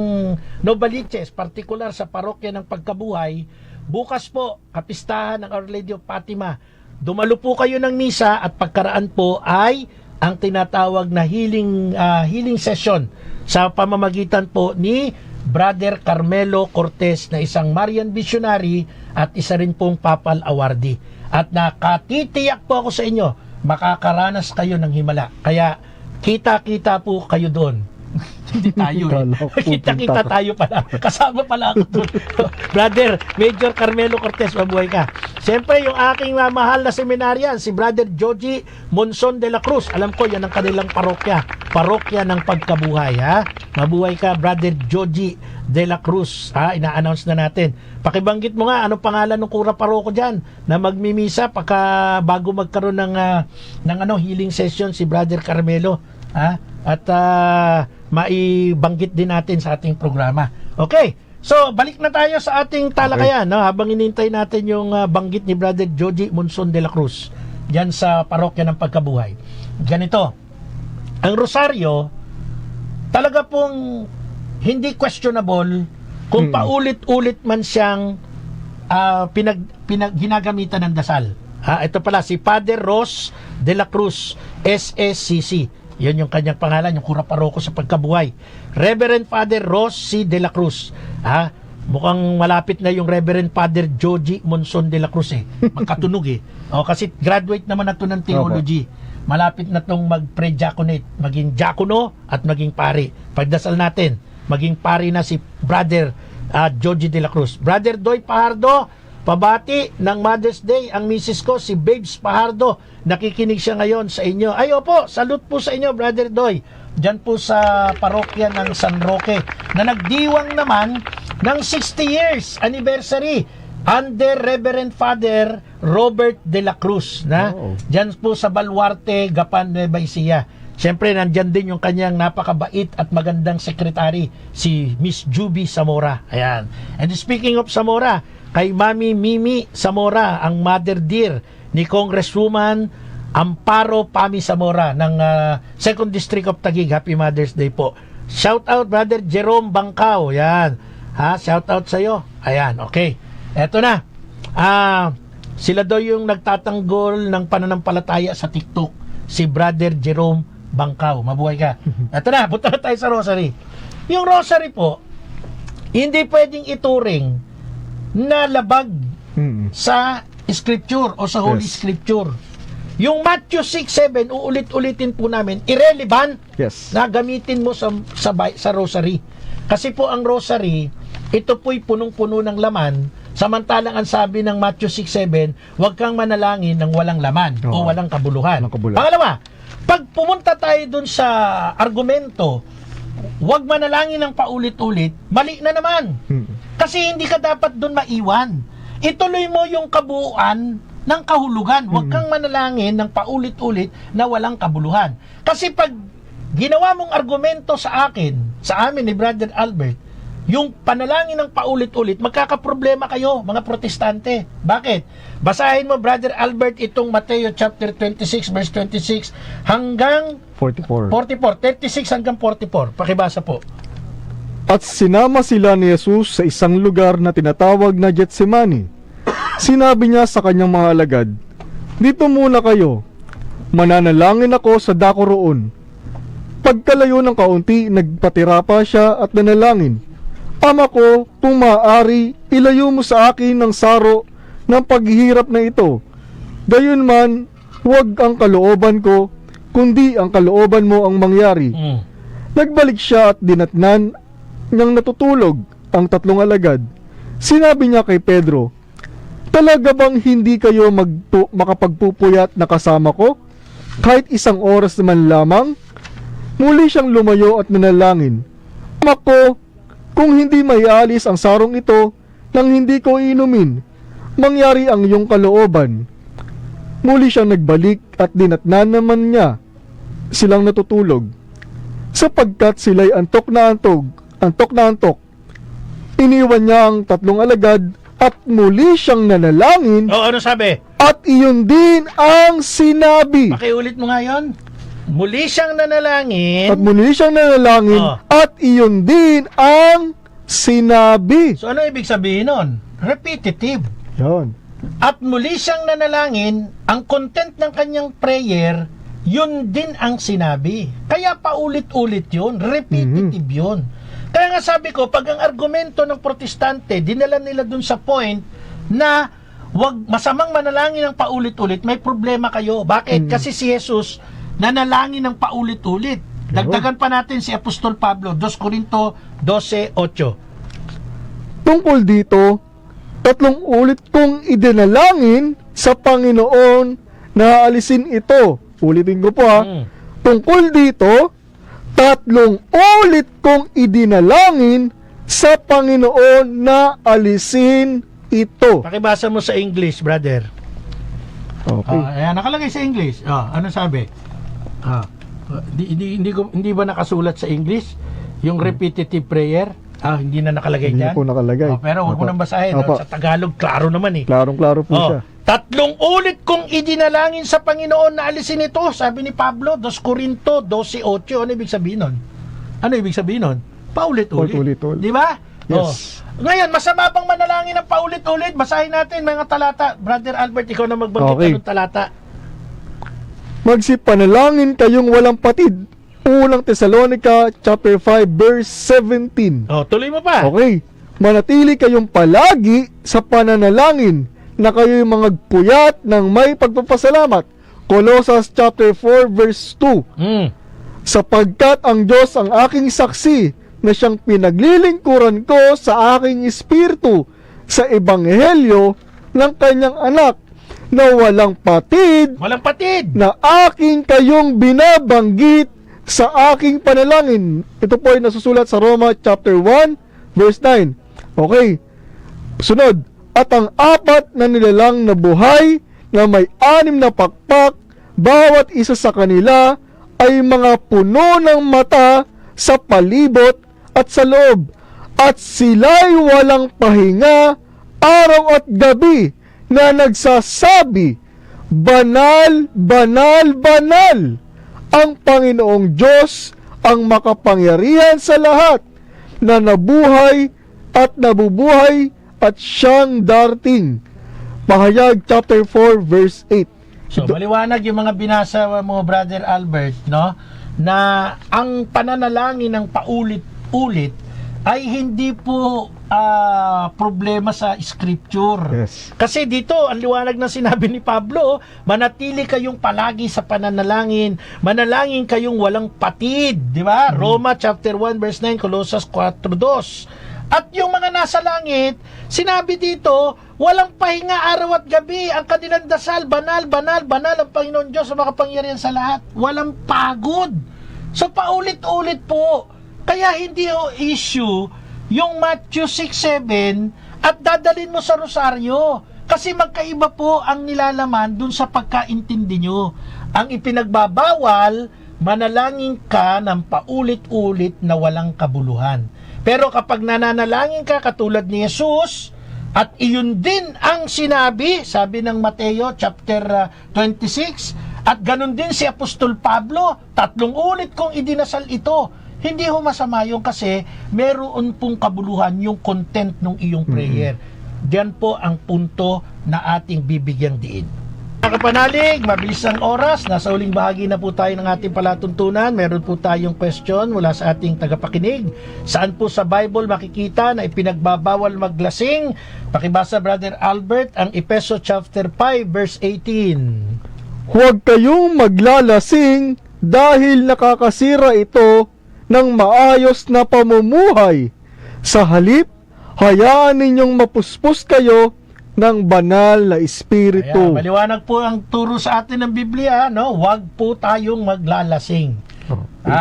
Novaliches, partikular sa parokya ng Pagkabuhay, bukas po kapistahan ng Our Lady of Fatima. Dumalo po kayo ng misa at pagkaraan po ay ang tinatawag na healing session sa pamamagitan po ni Brother Carmelo Cortez na isang Marian Visionary at isa rin pong papal awardee. At nakatitiyak po ako sa inyo, makakaranas kayo ng himala. Kaya kita-kita po kayo doon. Hindi tayo Kita-kita tayo pala. Kasama pala ako doon. Brother Major Carmelo Cortez, mabuhay ka. Siyempre, yung aking mahal na seminaryan, si Brother Joji Monson de la Cruz. Alam ko, yan ang kanilang parokya. Parokya ng Pagkabuhay, Mabuhay ka, Brother Joji de la Cruz. Ina-announce na natin. Pakibanggit mo nga, anong pangalan ng kura paroko dyan na magmimisa bago magkaroon ng healing session si Brother Carmelo. At maibanggit din natin sa ating programa. Okay, so balik na tayo sa ating talakayan, habang inintay natin yung banggit ni Brother Joji Monson de la Cruz dyan sa parokya ng Pagkabuhay. Ganito, ang rosaryo talaga pong hindi questionable kung paulit-ulit man siyang ginagamitan ng dasal. Ito pala si Father Ross de la Cruz, SSCC. Yun yung kanyang pangalan, yung kura paroko sa pagkabuhay. Reverend Father Rossi de la Cruz. Mukhang malapit na yung Reverend Father Joji Monson de la Cruz magkatunog kasi graduate naman na to ng theology. Malapit na tong mag-pre-diaconate, maging diakono at maging pari. Pagdasal natin, maging pari na si Brother Joji de la Cruz. Brother Doy Pahardo, pabati ng Mother's Day ang misis ko, si Babes Pahardo. Nakikinig siya ngayon sa inyo. Ay, opo, salute po sa inyo, Brother Doy. Diyan po sa parokya ng San Roque na nagdiwang naman ng 60 years anniversary under Reverend Father Robert de la Cruz. Diyan po sa Baluarte, Gapan, Nueva Ecija. Siyempre, nandyan din yung kanyang napakabait at magandang sekretary, si Miss Juby Zamora. Ayan. And speaking of Zamora, kay Mami Mimi Zamora, ang mother dear ni Congresswoman Amparo Pami Zamora ng 2nd District of Taguig. Happy Mother's Day po. Shout out Brother Jerome Bangkao. Yan. Shout out sa iyo. Ayan, okay. Eto na. Sila daw yung nagtatanggol ng pananampalataya sa TikTok. Si Brother Jerome Bangkao. Mabuhay ka. Eto na, punta na tayo sa rosary. Yung rosary po, hindi pwedeng ituring na labag sa scripture o sa Holy Scripture. Yung Matthew 6:7, uulit-ulitin po namin, irrelevant na gamitin mo sa rosary. Kasi po ang rosary, ito po'y punong-puno ng laman, samantalang ang sabi ng Matthew 6:7, huwag kang manalangin ng walang laman o walang kabuluhan. Pangalawa, pag pumunta tayo dun sa argumento, huwag manalangin ng paulit-ulit, mali na naman. Kasi hindi ka dapat dun maiwan. Ituloy mo yung kabuuan ng kahulugan. Huwag kang manalangin ng paulit-ulit na walang kabuluhan. Kasi pag ginawa mong argumento sa amin ni Brother Albert, yung panalangin ng paulit-ulit, magkakaproblema kayo, mga protestante. Bakit? Basahin mo, Brother Albert, itong Mateo chapter 26, verse 26 hanggang 44. 36 hanggang 44. Pakibasa po. At sinama sila ni Jesus sa isang lugar na tinatawag na Getsemani. Sinabi niya sa kanyang mga alagad, dito muna kayo, mananalangin ako sa dako roon. Pagkalayo ng kaunti, nagpatira pa siya at nanalangin, Ama ko, kung maaari, ilayo mo sa akin ng saro ng paghihirap na ito. Gayunman, huwag ang kalooban ko, kundi ang kalooban mo ang mangyari. Nagbalik siya at dinatnan niyang natutulog ang 3 alagad. Sinabi niya kay Pedro, talaga bang hindi kayo makapagpupuyat na kasama ko? Kahit 1 oras naman lamang? Muli siyang lumayo at nanalangin, Ama ko, kung hindi maialis ang sarong ito nang hindi ko inumin, mangyari ang iyong kalooban. Muli siyang nagbalik at dinatnan naman niya silang natutulog. Sapagkat sila'y antok na antok. Iniwan niya ang 3 alagad at muli siyang nanalangin. Ano sabi? At iyon din ang sinabi. Pakiulit mo nga yun. Muli siyang nanalangin. At muli siyang nanalangin. At iyon din ang sinabi. So ano ibig sabihin nun? Repetitive. Yan. At muli siyang nanalangin, ang content ng kanyang prayer, yun din ang sinabi. Kaya paulit-ulit yun. Repetitive yun. Kaya nga sabi ko, pag ang argumento ng protestante, dinala nila dun sa point na wag masamang manalangin ng paulit-ulit, may problema kayo. Bakit? Kasi si Jesus nanalangin ng paulit-ulit. Dagdagan pa natin si Apostol Pablo, 2 Corinto 12:8. Tungkol dito, 3 ulit kong idinalangin sa Panginoon na alisin ito. Ulitin ko po Tungkol dito, 3 ulit kong idinalangin sa Panginoon na alisin ito. Pakibasa mo sa English, brother. Okay. Ayan, nakalagay sa English. Ano sabi? Hindi ba nakasulat sa English yung repetitive prayer? Hindi na nakalagay Hindi dyan? po nakalagay. Pero huwag mo nang basahin. Sa Tagalog, klaro naman Klarong-klaro po siya. 3 ulit kong idinalangin sa Panginoon na alisin ito, sabi ni Pablo, 2 Corinto 12:8. Ano ibig sabihin nun? Paulit-ulit. Paulit-ulit. Di ba? Yes. Ngayon, masama bang manalangin ng paulit-ulit? Basahin natin mga talata. Brother Albert, ikaw na magbanggit ng talata. Magsipanalangin kayong walang patid Unang Tesalonica chapter 5 verse 17. Oh, tuloy mo pa. Okay. Manatili kayong palagi sa pananalangin na kayo'y mangagpuyat ng may pagpapasalamat. Colossus chapter 4 verse 2. Sapagkat ang Diyos ang aking saksi na siyang pinaglilingkuran ko sa aking espiritu sa ebanghelyo ng kanyang anak na walang patid na aking kayong binabanggit sa aking panalangin. Ito po ay nasusulat sa Roma chapter 1 verse 9. Okay. Sunod. At ang 4 na nilalang na buhay na may 6 na pakpak, bawat isa sa kanila ay mga puno ng mata sa palibot at sa loob. At sila'y walang pahinga araw at gabi na nagsasabi, Banal, banal, banal ang Panginoong Diyos, ang makapangyarihan sa lahat, na nabuhay at nabubuhay at siyang darating. Pahayag chapter 4 verse 8. So, maliwanag yung mga binasa mo, Brother Albert, no? Na ang pananalangin ng paulit-ulit ay hindi po problema sa scripture. Yes. Kasi dito, ang liwanag ng sinabi ni Pablo, manatili kayong palagi sa pananalangin, manalangin kayong walang patid, di ba? Roma chapter 1 verse 9, Colossus 4:2. At yung mga nasa langit, sinabi dito, walang pahinga araw at gabi, ang kanilang dasal, banal, banal, banal ang Panginoon Diyos, ang makapangyarihan sa lahat. Walang pagod. So paulit-ulit po. Kaya hindi issue yung Matthew 6:7 at dadalin mo sa rosaryo. Kasi magkaiba po ang nilalaman dun sa pagkaintindi nyo. Ang ipinagbabawal, manalangin ka ng paulit-ulit na walang kabuluhan. Pero kapag nananalangin ka katulad ni Jesus, at iyon din ang sinabi, sabi ng Mateo chapter 26, at ganun din si Apostol Pablo, 3 ulit kong idinasal ito. Hindi ho masama yung kasi meron pong kabuluhan yung content ng iyong prayer. Diyan po ang punto na ating bibigyang diin. Mga kapanalig, mabilis ang oras. Nasa uling bahagi na po tayo ng ating palatuntunan. Meron po tayong question mula sa ating tagapakinig. Saan po sa Bible makikita na ipinagbabawal maglasing? Pakibasa, Brother Albert, ang Efeso chapter 5 verse 18. Huwag kayong maglalasing dahil nakakasira ito ng maayos na pamumuhay. Sa halip, hayaan ninyong mapuspos kayo ng banal na espiritu. Ayan, maliwanag po ang turo sa atin ng Biblia, no? Huwag po tayong maglalasing.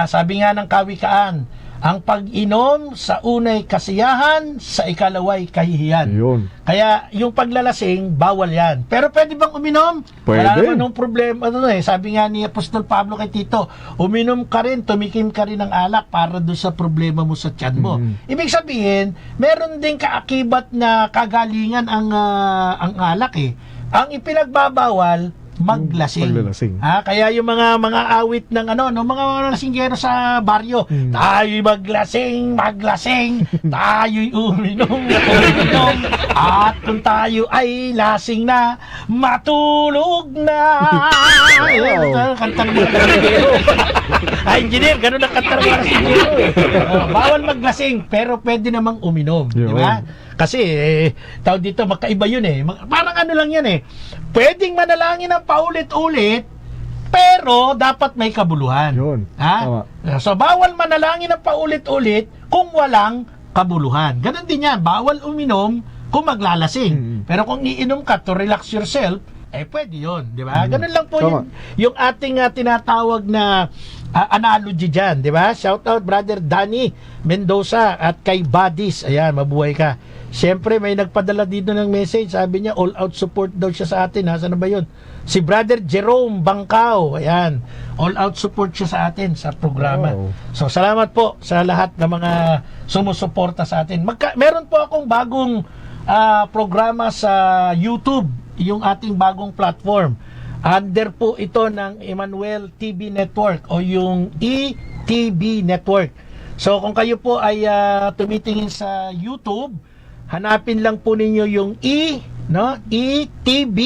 Sabi nga ng Kawikaan, ang pag-inom sa unay kasiyahan, sa ikalaway kahihiyan. Yun. Kaya yung paglalasing, bawal yan. Pero pwede bang uminom? Pwede. Wala naman nung problema. Sabi nga ni Apostol Pablo kay Tito, uminom ka rin, tumikim ka rin ng alak para doon sa problema mo sa tiyan mo. Ibig sabihin, meron din kaakibat na kagalingan ang alak eh. Ang ipinagbabawal, maglasing. Kaya yung mga awit ng mga lasinggero sa baryo, tayo'y maglasing, tayo'y uminom, at kung tayo ay lasing na, matulog na. Kantang mga lasinggero. Engineer, ganun ang kantang mga lasinggero. Bawal maglasing, pero pwede namang uminom. Di ba? Kasi, tawag dito, magkaiba yun eh. Parang lang yan eh. Pwedeng manalangin ng paulit-ulit, pero dapat may kabuluhan. Yun. So, bawal manalangin ng paulit-ulit kung walang kabuluhan. Ganun din yan. Bawal uminom kung maglalasing. Pero kung iinom ka to relax yourself, pwede yun. Di ba? Ganun lang po yung ating tinatawag na analogy dyan. Di ba? Shout out, Brother Danny Mendoza at kay Badis. Ayan, mabuhay ka. Siyempre, may nagpadala dito ng message. Sabi niya, all out support daw siya sa atin. Nasaan na ba yun? Si Brother Jerome Bangkao. Ayan. All out support siya sa atin sa programa. Wow. So, salamat po sa lahat ng mga sumusuporta sa atin. Meron po akong bagong programa sa YouTube. Yung ating bagong platform. Under po ito ng Emmanuel TV Network o yung ETV Network. So, kung kayo po ay tumitingin sa YouTube, hanapin lang po ninyo yung ETV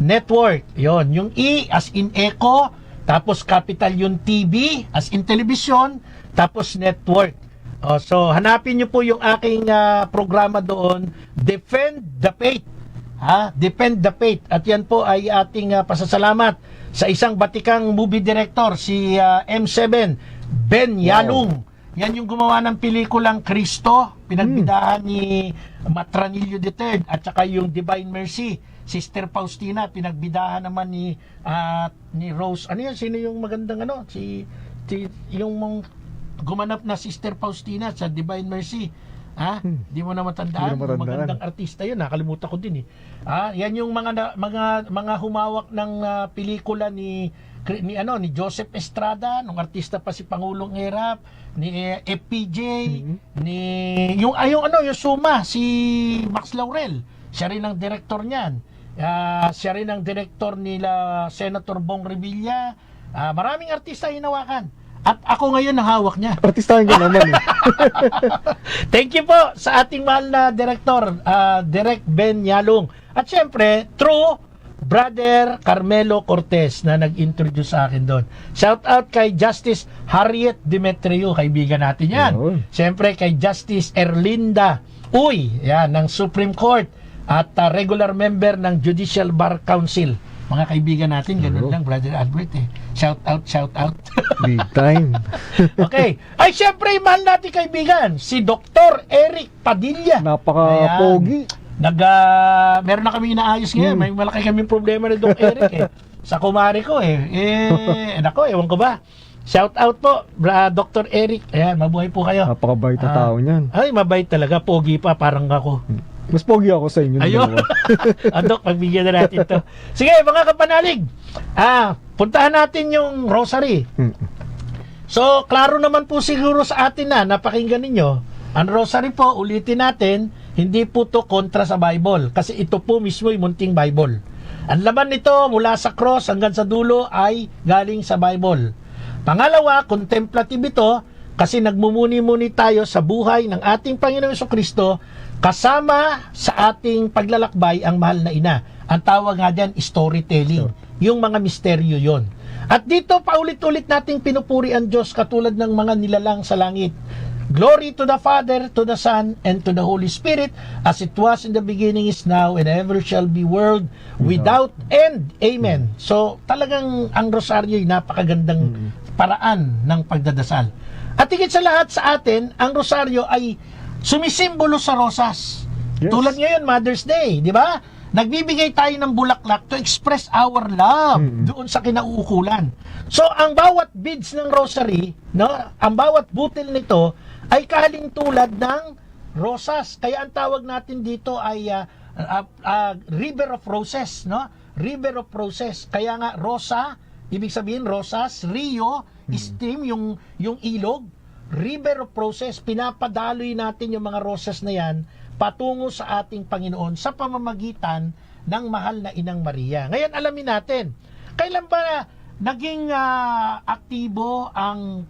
Network. Yon, yung E as in Echo, tapos Capital Yun TV as in television, tapos network. So hanapin niyo po yung aking programa doon, Defend the Faith. Defend the Faith. At yan po ay ating pasasalamat sa isang batikang movie director, si M7 Ben Yalung. Yan yung gumawa ng pelikulang Kristo, pinagbidahan ni Matranillo III, at saka yung Divine Mercy, Sister Faustina, pinagbidahan naman ni Rose. Ano yan? Sino yung magandang yung gumanap na Sister Faustina sa Divine Mercy? Di mo na matandaan. Hindi na matandaan. Magandang artista yun. Nakalimutan ko din yan yung mga humawak ng pelikula ni Joseph Estrada, nung artista pa si Pangulong Erap, ni FPJ, ni yung Suma, si Max Laurel. Siya rin ang director niyan. Siya rin ang director nila Senator Bong Revilla. Maraming artista hinawakan. At ako ngayon ang hawak niya. Artistahan ka naman Thank you po sa ating mahal na director, Direk Ben Yalung. At syempre, true Brother Carmelo Cortez na nag-introduce sa akin doon. Shout out kay Justice Harriet Demetrio, kaibigan natin yan. Syempre kay Justice Erlinda Uy, yan, ng Supreme Court, at regular member ng Judicial Bar Council. Mga kaibigan natin, ganun lang, Brother Albert Shout out. Big time. Okay. Ay, syempre, mahal natin kaibigan, si Dr. Eric Padilla. Napaka-pogi. Meron na kami inaayos ngayon. May malaki kaming problema ni Dr. Eric sa kumari ko nako, ewan ko ba. Shout out po, Dr. Eric. Ayan, mabuhay po kayo. Napakabait na tao niyan. Ay, mabait talaga. Pogi pa, parang ako. Mas pogi ako sa inyo. Ayun. Dok, pagbigyan na natin to. Sige, mga kapanalig. Puntahan natin yung rosary. So, klaro naman po siguro sa atin na napakinggan ninyo. Ang rosary po, ulitin natin, hindi po to kontra sa Bible. Kasi ito po mismo yung munting Bible. Ang laman nito mula sa cross hanggang sa dulo ay galing sa Bible. Pangalawa, contemplative ito kasi nagmumuni-muni tayo sa buhay ng ating Panginoong Jesucristo kasama sa ating paglalakbay ang mahal na ina. Ang tawag nga dyan, storytelling. Yung mga misteryo yon. At dito, paulit-ulit nating pinupuri ang Diyos katulad ng mga nilalang sa langit. Glory to the Father, to the Son, and to the Holy Spirit, as it was in the beginning, is now, and ever shall be, world without end. Amen. So, talagang ang rosaryo ay napakagandang paraan ng pagdadasal. At higit sa lahat sa atin, ang rosaryo ay sumisimbolo sa rosas. Yes. Tulad ngayon, Mother's Day, di ba? Nagbibigay tayo ng bulaklak to express our love doon sa kinauukulan. So, ang bawat beads ng rosary, ang bawat butil nito ay kahalintulad ng rosas. Kaya ang tawag natin dito ay River of Roses, River of Roses. Kaya nga rosa, ibig sabihin rosas, rio, stream, yung ilog, River of Roses. Pinapadaloy natin yung mga rosas na yan patungo sa ating Panginoon sa pamamagitan ng mahal na Inang Maria. Ngayon, alamin natin, kailan ba naging aktibo ang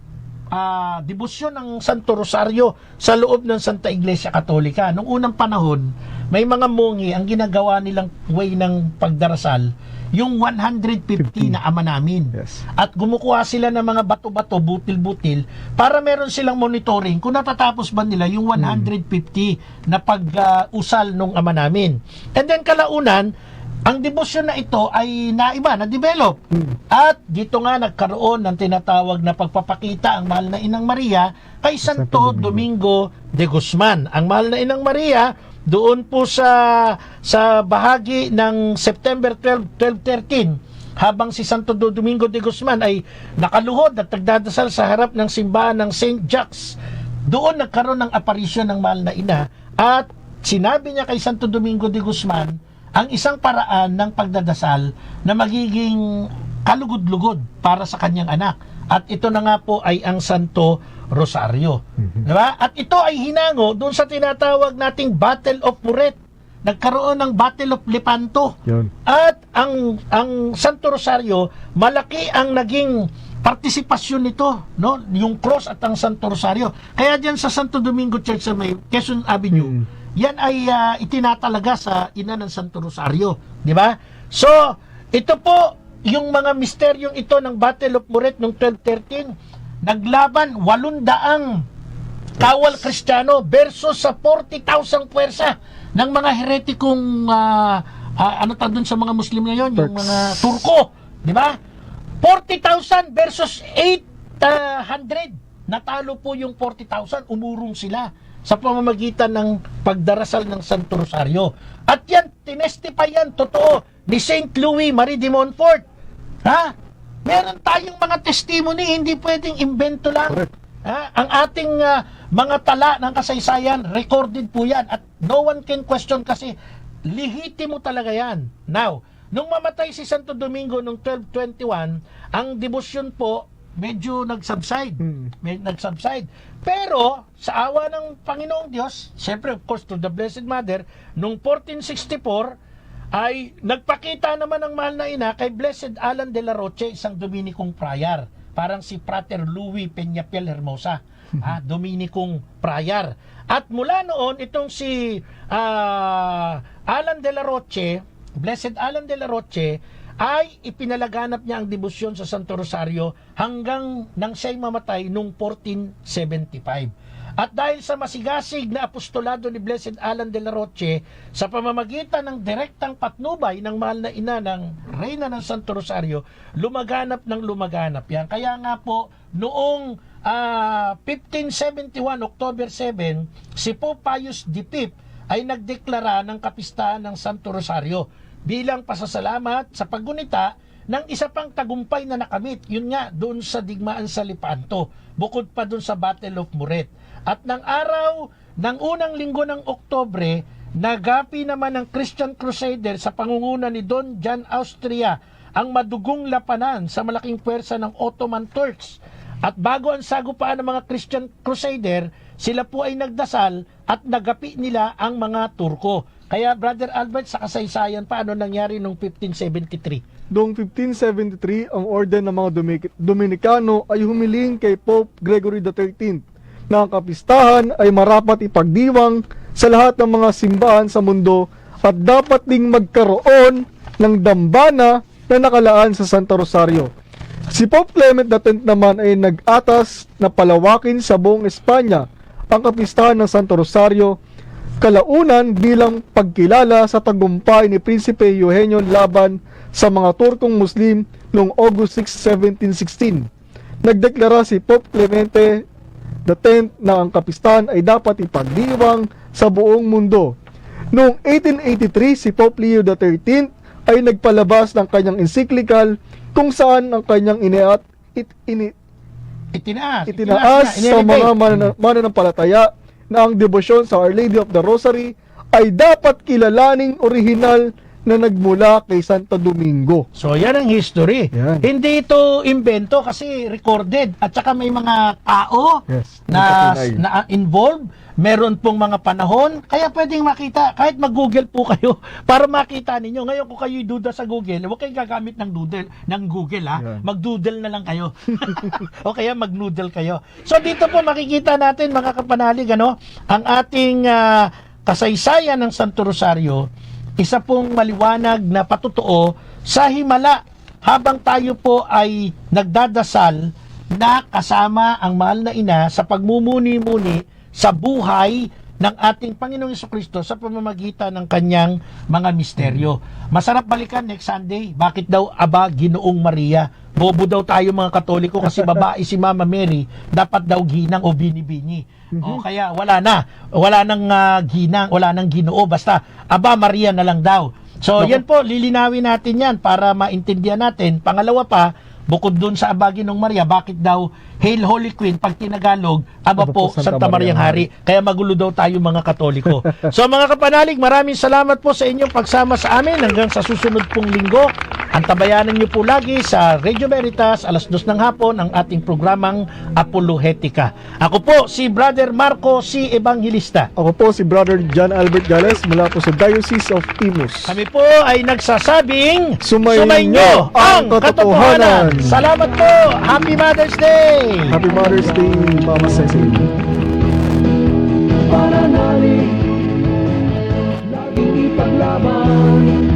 debosyon ng Santo Rosario sa loob ng Santa Iglesia Katolika? Noong unang panahon, may mga mongi ang ginagawa nilang way ng pagdarasal, yung 150 na ama namin. Yes. At gumukuha sila ng mga bato-bato, butil-butil, para meron silang monitoring kung natatapos ba nila yung 150 na pag-usal nung ama namin. And then kalaunan, ang debosyon na ito ay na-develop. At dito nga nagkaroon ng tinatawag na pagpapakita ang mahal na Inang Maria kay Santo Domingo de Guzman. Ang mahal na Inang Maria, doon po sa bahagi ng September 12, 1213, habang si Santo Domingo de Guzman ay nakaluhod at nagdadasal sa harap ng simbahan ng St. Jacques, doon nagkaroon ng aparisyon ng mahal na ina, at sinabi niya kay Santo Domingo de Guzman ang isang paraan ng pagdadasal na magiging kalugod-lugod para sa kanyang anak. At ito na nga po ay ang Santo Rosario. Diba? At ito ay hinango doon sa tinatawag nating Battle of Muret. Nagkaroon ng Battle of Lepanto. Yun. At ang Santo Rosario, malaki ang naging partisipasyon nito, yung cross at ang Santo Rosario. Kaya diyan sa Santo Domingo Church sa may Quezon Avenue, yan ay itinatalaga sa ina ng Santo Rosario, di ba? So, ito po yung mga misteryong ito ng Battle of Muret noong 1213, naglaban 800 kawal Kristiyano versus sa 40,000 puwersa ng mga heretikong ano tawag dun sa mga Muslim ngayon, yung Turks. mga Turko, di ba? 40,000 versus 800. Natalo po yung 40,000, umurong sila sa pamamagitan ng pagdarasal ng Santo Rosario. At yan, tinestify yan, totoo, ni Saint Louis Marie de Montfort. Ha? Meron tayong mga testimony, hindi pwedeng invento lang. Correct. Ha? Ang ating mga tala ng kasaysayan, recorded po yan. At no one can question kasi lihitimo talaga yan. Now, nung mamatay si Santo Domingo noong 1221, ang debosyon po medyo nagsubside. Nagsubside. Pero, sa awa ng Panginoong Diyos, siyempre, of course, to the Blessed Mother, noong 1464, ay nagpakita naman ng mahal na ina kay Blessed Alan de la Roche, isang Dominicong friar. Parang si Frater Louis Peñafiel Hermosa, Dominicong friar. At mula noon, itong si Alan de la Roche, Blessed Alan de la Roche, ay ipinalaganap niya ang debosyon sa Santo Rosario hanggang nang siya'y mamatay noong 1475. At dahil sa masigasig na apostolado ni Blessed Alan de la Roche, sa pamamagitan ng direktang patnubay ng mahal na ina ng Reyna ng Santo Rosario, lumaganap ng lumaganap yan. Kaya nga po, noong 1571, October 7, si Pope Pius V ay nagdeklara ng kapistahan ng Santo Rosario bilang pasasalamat sa paggunita ng isa pang tagumpay na nakamit. Yun nga, doon sa digmaan sa Lepanto, bukod pa doon sa Battle of Muret. At ng araw ng unang linggo ng Oktobre, nagapi naman ng Christian Crusader sa pangunguna ni Don John Austria ang madugong lapanan sa malaking puwersa ng Ottoman Turks. At bago ang sagupaan ng mga Christian Crusader, sila po ay nagdasal at nagapi nila ang mga Turko. Kaya Brother Albert, sa kasaysayan, paano nangyari noong 1573? Noong 1573, ang orden ng mga Dominikano ay humiling kay Pope Gregory XIII na ang kapistahan ay marapat ipagdiwang sa lahat ng mga simbahan sa mundo at dapat ding magkaroon ng dambana na nakalaan sa Santa Rosario. Si Pope Clement X naman ay nag-atas na palawakin sa buong Espanya ang kapistahan ng Santo Rosario, kalaunan bilang pagkilala sa tagumpay ni Prinsipe Eugenio laban sa mga Turkong Muslim noong August 6, 1716. Nagdeklara si Pope Clemente X na ang kapistahan ay dapat ipagdiwang sa buong mundo. Noong 1883, si Pope Leo XIII ay nagpalabas ng kanyang encyclical kung saan ang kanyang itinaas sa mga mananampalataya na ang debosyon sa Our Lady of the Rosary ay dapat kilalaning orihinal na nagmula kay Santo Domingo. So, yan ang history. Yan. Hindi ito invento kasi recorded. At saka may mga tao Yes, na involved. Meron pong mga panahon. Kaya pwedeng makita. Kahit mag-google po kayo para makita ninyo. Ngayon kung kayo'y duda sa Google, huwag kayong gagamit ng Google. Yan. Mag-doodle na lang kayo. O kaya mag-noodle kayo. So, dito po makikita natin mga kapanalig, ang ating kasaysayan ng Santo Rosario. Isa pong maliwanag na patutuo sa himala habang tayo po ay nagdadasal na kasama ang mahal na ina sa pagmumuni-muni sa buhay ng ating Panginoong Jesucristo sa pamamagitan ng kanyang mga misteryo. Masarap balikan next Sunday. Bakit daw Aba Ginoong Maria? Bobo daw tayo mga Katoliko kasi babae si Mama Mary, dapat daw ginang o bini-bini. O kaya wala nang ginang, wala nang Ginoo, basta Aba Maria na lang daw. So yan po, lilinawin natin yan para maintindihan natin. Pangalawa pa, bukod dun sa Aba Ginoong Maria, bakit daw Hail Holy Queen pag tinagalog, Aba po Santa Mariang Hari. Kaya magulo daw tayo mga Katoliko. So mga kapanalig, maraming salamat po sa inyong pagsama sa amin hanggang sa susunod pong linggo. Antabayanan niyo po lagi sa Radio Veritas, alas 2 ng hapon, ang ating programang Apolohetika. Ako po si Brother Marco C. Evangelista. Ako po si Brother John Albert Gales mula po sa Diocese of Imus. Kami po ay nagsasabing Sumainyo ang katotohanan. Salamat po. Happy Mother's Day. Happy Mother's Day, Mama Cecil. Pananalig, laging ipaglaban